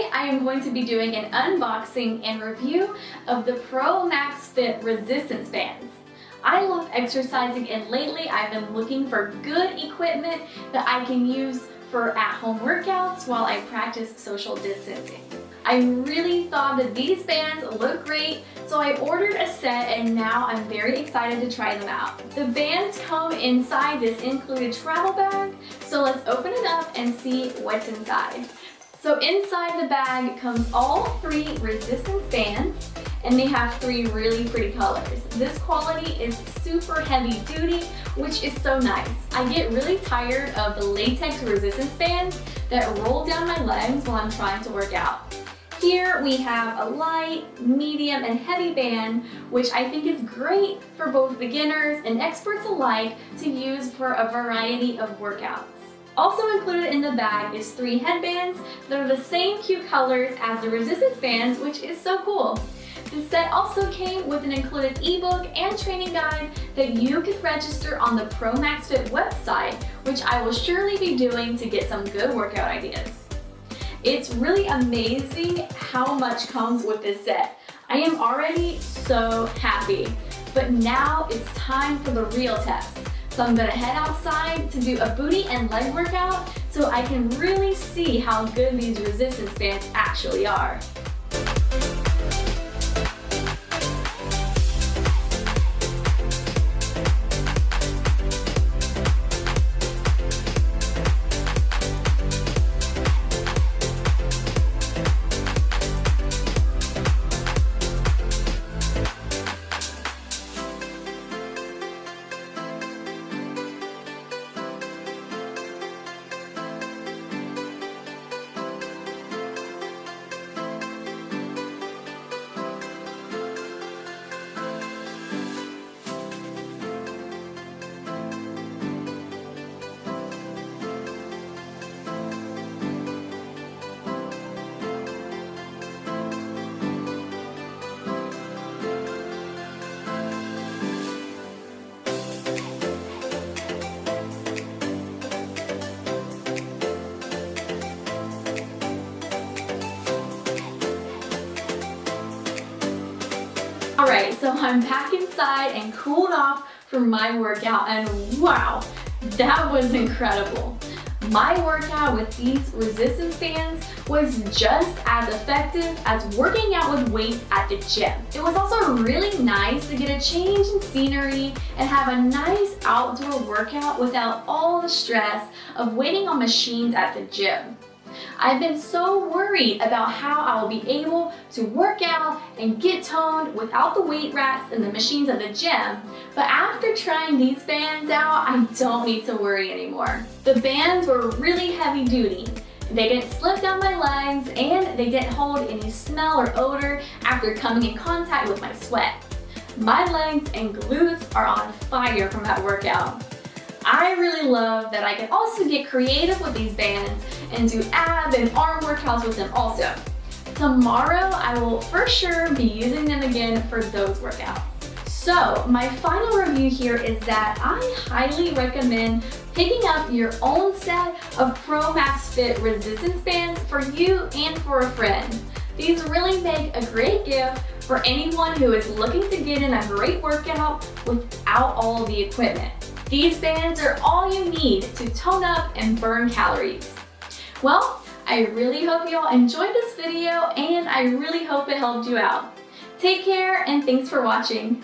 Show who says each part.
Speaker 1: Today I am going to be doing an unboxing and review of the Promax Fit resistance bands. I love exercising and lately I've been looking for good equipment that I can use for at-home workouts while I practice social distancing. I really thought that these bands look great, so I ordered a set and now I'm very excited to try them out. The bands come inside this included travel bag, so let's open it up and see what's inside. So inside the bag comes all 3 resistance bands, and they have 3 really pretty colors. This quality is super heavy duty, which is so nice. I get really tired of the latex resistance bands that roll down my legs while I'm trying to work out. Here we have a light, medium, and heavy band, which I think is great for both beginners and experts alike to use for a variety of workouts. Also included in the bag is 3 headbands that are the same cute colors as the resistance bands, which is so cool. The set also came with an included ebook and training guide that you can register on the Promax Fit website, which I will surely be doing to get some good workout ideas. It's really amazing how much comes with this set. I am already so happy, but now it's time for the real test. So I'm gonna head outside to do a booty and leg workout so I can really see how good these resistance bands actually are. Alright, so I'm back inside and cooled off from my workout, and wow, that was incredible. My workout with these resistance bands was just as effective as working out with weights at the gym. It was also really nice to get a change in scenery and have a nice outdoor workout without all the stress of waiting on machines at the gym. I've been so worried about how I will be able to work out and get toned without the weight racks and the machines at the gym, but after trying these bands out, I don't need to worry anymore. The bands were really heavy duty. They didn't slip down my legs and they didn't hold any smell or odor after coming in contact with my sweat. My legs and glutes are on fire from that workout. I really love that I can also get creative with these bands and do ab and arm workouts with them also. Tomorrow, I will for sure be using them again for those workouts. So my final review here is that I highly recommend picking up your own set of Promax Fit resistance bands for you and for a friend. These really make a great gift for anyone who is looking to get in a great workout without all the equipment. These bands are all you need to tone up and burn calories. Well, I really hope you all enjoyed this video and I really hope it helped you out. Take care and thanks for watching.